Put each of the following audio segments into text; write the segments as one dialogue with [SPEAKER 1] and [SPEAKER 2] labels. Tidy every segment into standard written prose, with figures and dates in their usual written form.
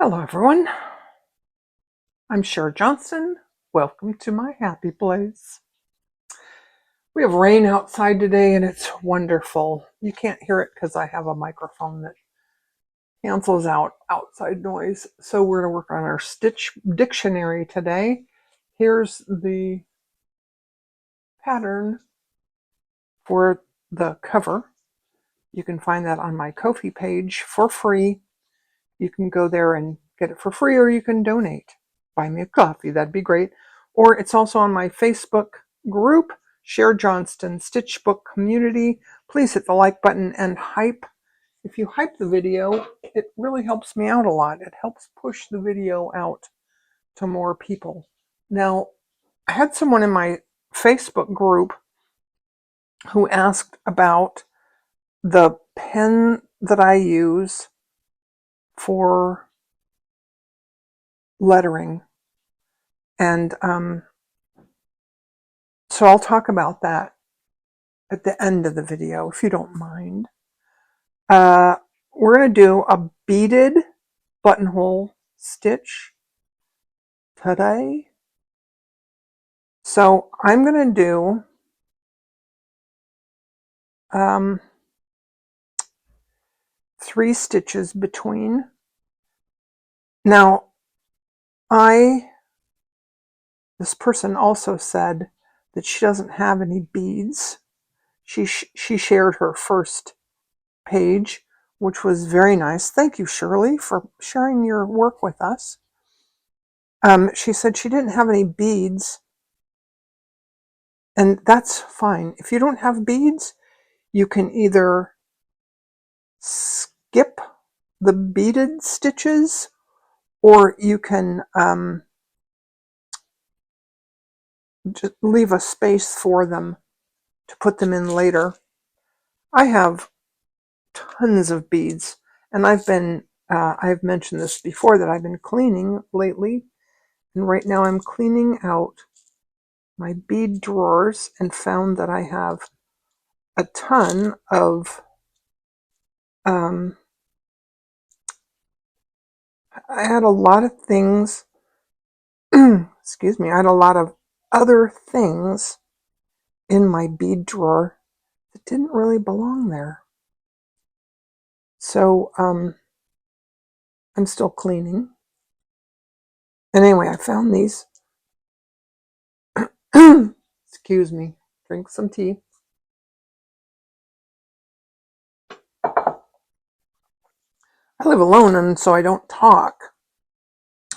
[SPEAKER 1] Hello everyone, I'm Cher Johnson. Welcome to my happy place. We have rain outside today and it's wonderful. You can't hear it because I have a microphone that cancels out outside noise. So we're going to work on our stitch dictionary today. Here's the pattern for the cover. You can find that on my Ko-fi page for free. You can go there and get it for free, or you can donate. Buy me a coffee, that'd be great. Or it's also on my Facebook group, Cher Johnston Stitchbook Community. Please hit the like button and hype. If you hype the video, it really helps me out a lot. It helps push the video out to more people. Now, I had someone in my Facebook group who asked about the pen that I use for lettering. And so I'll talk about that at the end of the video, if you don't mind. We're going to do a beaded buttonhole stitch today. So I'm going to do 3 stitches between. Now, this person also said that she doesn't have any beads. She shared her first page, which was very nice. Thank you, Shirley, for sharing your work with us. She said she didn't have any beads, and that's fine. If you don't have beads, you can either skip the beaded stitches, or you can just leave a space for them to put them in later. I have tons of beads, and I've mentioned this before, that I've been cleaning lately, and right now I'm cleaning out my bead drawers and found that I have a ton of I had a lot of things excuse me, I had a lot of other things in my bead drawer that didn't really belong there. So I'm still cleaning. And anyway, I found these. Excuse me, drink some tea. I live alone, and so I don't talk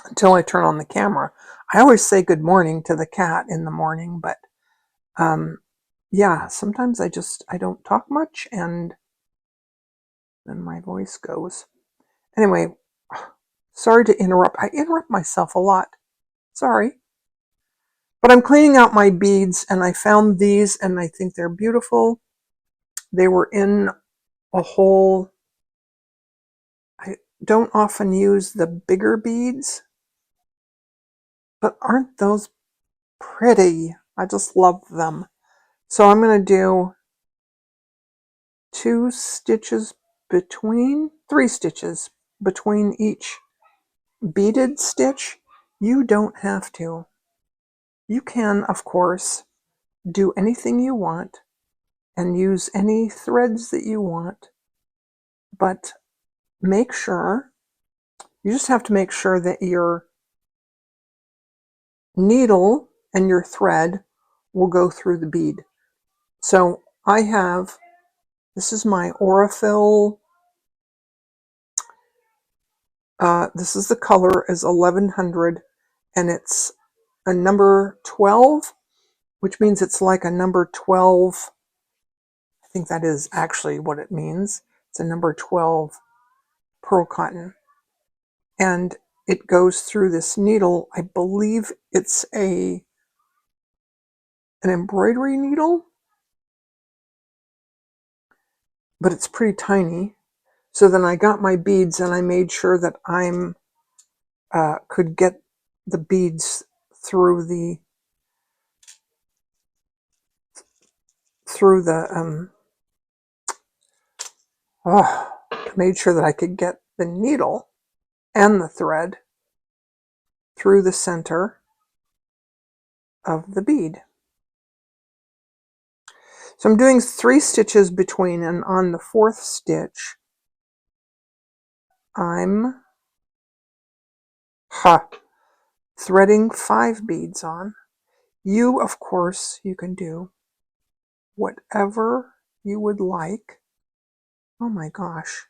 [SPEAKER 1] until I turn on the camera. I always say good morning to the cat in the morning, but yeah, sometimes I don't talk much, and then my voice goes. Anyway, sorry to interrupt. I interrupt myself a lot. Sorry. But I'm cleaning out my beads, and I found these, and I think they're beautiful. They were in a hole. I don't often use the bigger beads, but aren't those pretty? I just love them. So I'm going to do 3 stitches between each beaded stitch. You don't have to. You can, of course, do anything you want and use any threads that you want, but you just have to make sure that your needle and your thread will go through the bead. So this is my Aurifil. This is the color is 1100, and it's a number 12, which means it's like a number 12. I think that is actually what it means. It's a number 12 pearl cotton. And it goes through this needle. I believe it's an embroidery needle, but it's pretty tiny. So then I got my beads, and I made sure that could get the beads through the made sure that I could get the needle and the thread through the center of the bead. So I'm doing 3 stitches between, and on the 4th stitch I'm threading 5 beads on. You, of course, you can do whatever you would like. Oh my gosh.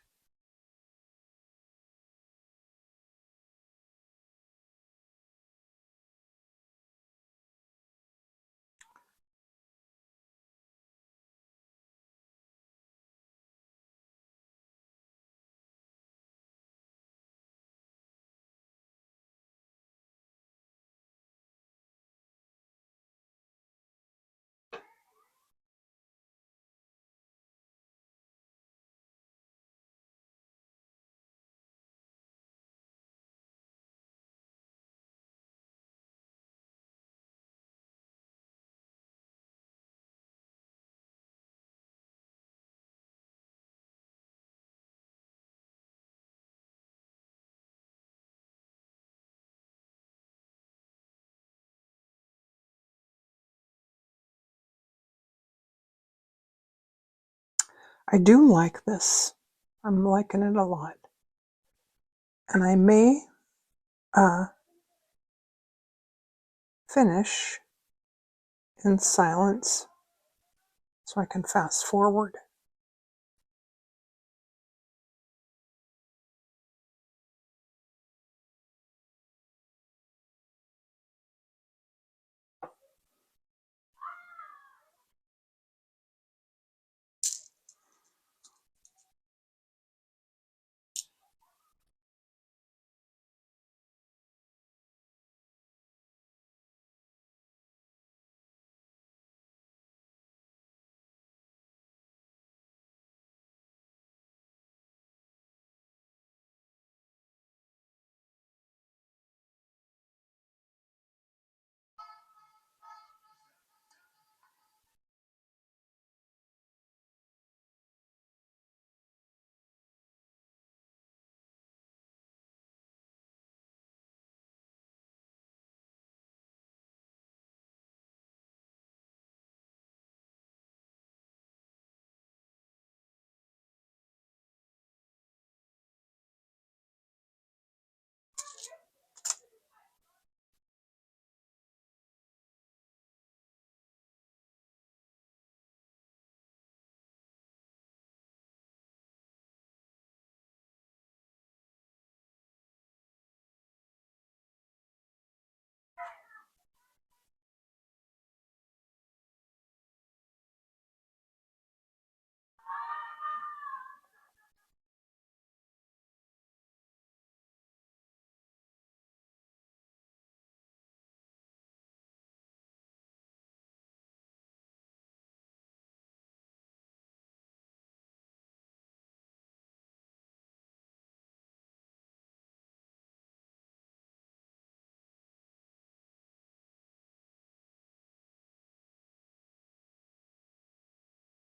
[SPEAKER 1] I do like this. I'm liking it a lot. And I may finish in silence so I can fast forward.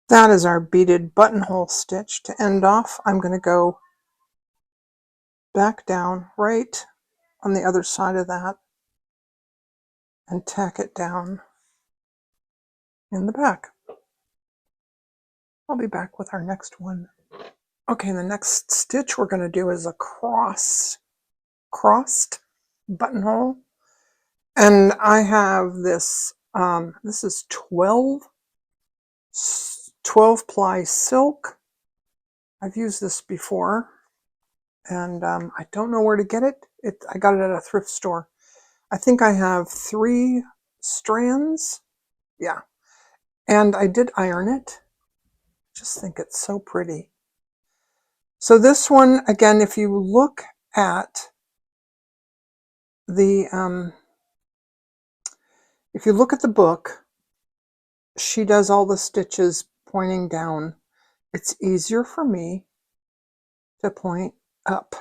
[SPEAKER 1] That is our beaded buttonhole stitch. To end off, I'm going to go back down right on the other side of that and tack it down in the back. I'll be back with our next one. Okay, the next stitch we're going to do is a crossed buttonhole. And I have this, this is 12 ply silk. I've used this before, and I don't know where to get it. I got it at a thrift store. I think I have 3 strands. Yeah. And I did iron it. Just think it's so pretty. So this one, again, if you look at the book, she does all the stitches pointing down. It's easier for me to point up.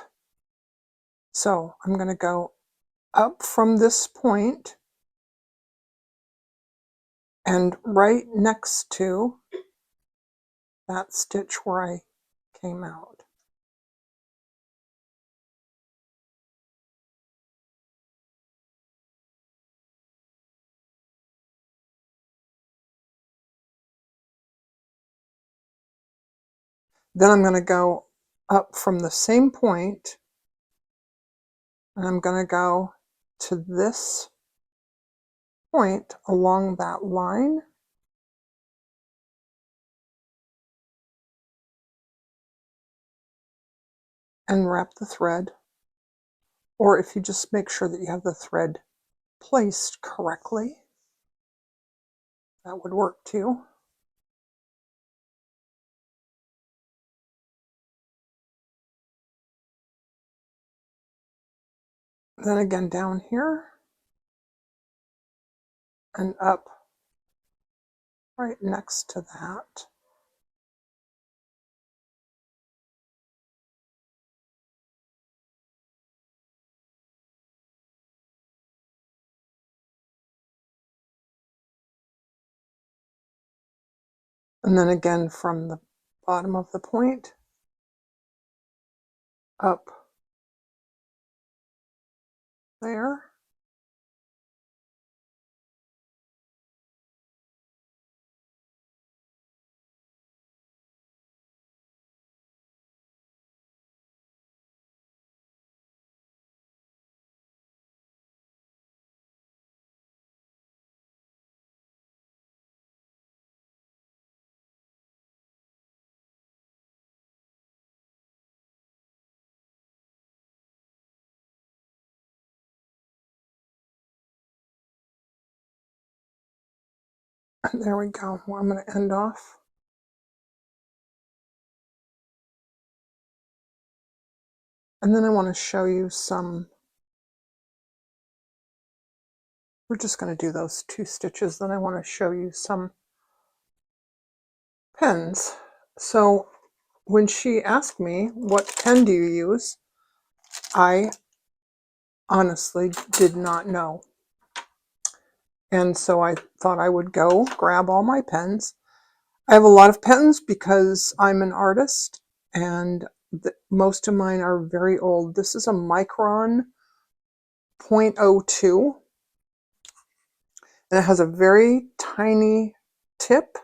[SPEAKER 1] So I'm going to go up from this point and right next to that stitch where I came out. Then I'm going to go up from the same point, and I'm going to go to this point along that line. And wrap the thread. Or if you just make sure that you have the thread placed correctly, that would work too. Then again down here and up right next to that. And then again from the bottom of the point up there. And there we go, where I'm going to end off. And then I want to show you some, we're just going to do those 2 stitches. Then I want to show you some pens. So when she asked me, what pen do you use? I honestly did not know. And so I thought I would go grab all my pens. I have a lot of pens because I'm an artist, and most of mine are very old. This is a Micron .02, and it has a very tiny tip,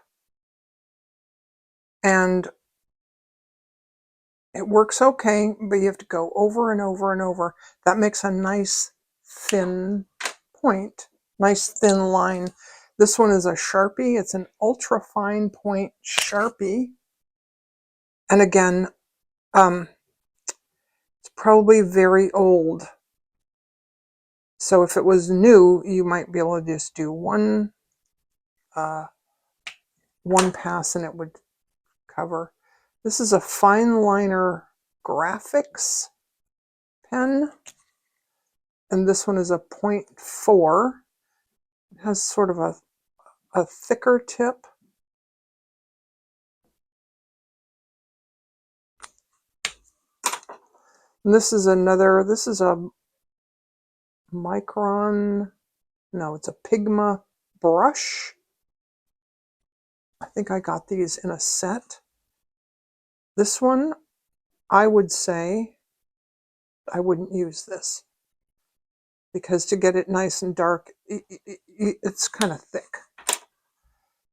[SPEAKER 1] and it works okay, but you have to go over and over and over. That makes a nice thin point, nice thin line. This one is a Sharpie. It's an ultra fine point Sharpie. And again, it's probably very old. So if it was new, you might be able to just do one pass and it would cover. This is a fine liner graphics pen, and this one is a .4. It has sort of a thicker tip. And this is a Micron, no, it's a Pigma brush. I think I got these in a set. This one, I would say I wouldn't use this, because to get it nice and dark, it's kind of thick.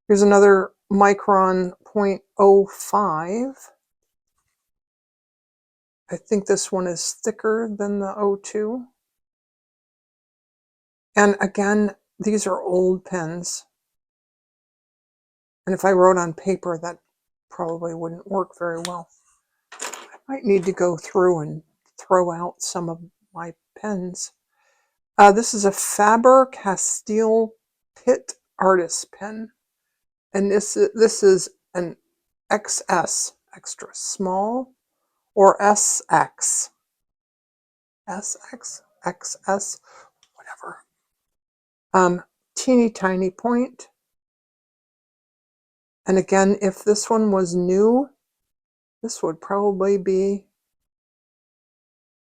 [SPEAKER 1] Here's another Micron .05. I think this one is thicker than the .02. And again, these are old pens. And if I wrote on paper, that probably wouldn't work very well. I might need to go through and throw out some of my pens. This is a Faber-Castell Pitt Artist pen. And this is an XS, extra small, or SX. SX, XS, whatever. Teeny tiny point. And again, if this one was new, this would probably be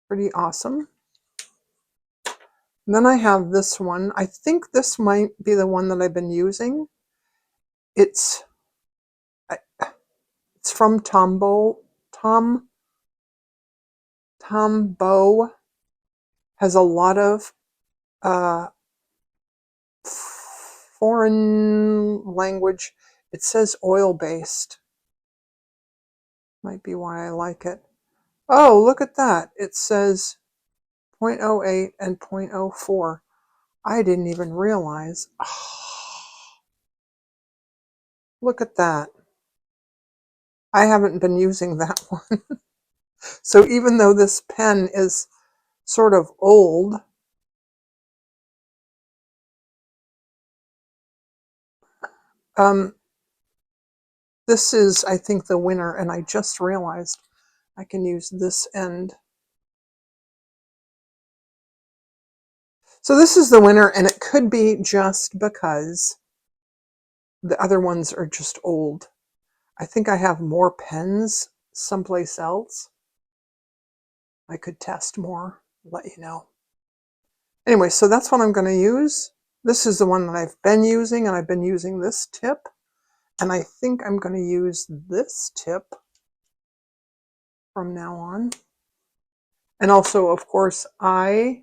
[SPEAKER 1] pretty awesome. And then I have this one. I think this might be the one that I've been using. It's from Tombow. Tombow has a lot of foreign language. It says oil-based. Might be why I like it. Oh, look at that. It says 0.08 and 0.04. I didn't even realize. Oh, look at that. I haven't been using that one. So even though this pen is sort of old, this is, I think, the winner, and I just realized I can use this end. So this is the winner, and it could be just because the other ones are just old. I think I have more pens someplace else. I could test more, let you know. Anyway, so that's what I'm going to use. This is the one that I've been using, and I've been using this tip. And I think I'm going to use this tip from now on. And also, of course, I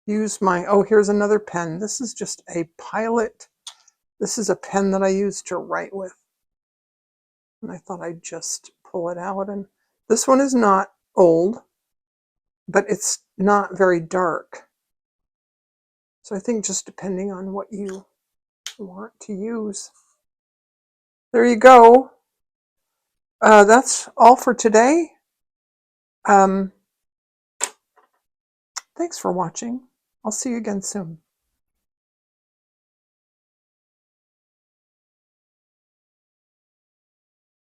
[SPEAKER 1] use my, oh, here's another pen. This is just a Pilot. This is a pen that I use to write with. And I thought I'd just pull it out. And this one is not old, but it's not very dark. So I think just depending on what you want to use. There you go. That's all for today. Thanks for watching. I'll see you again soon.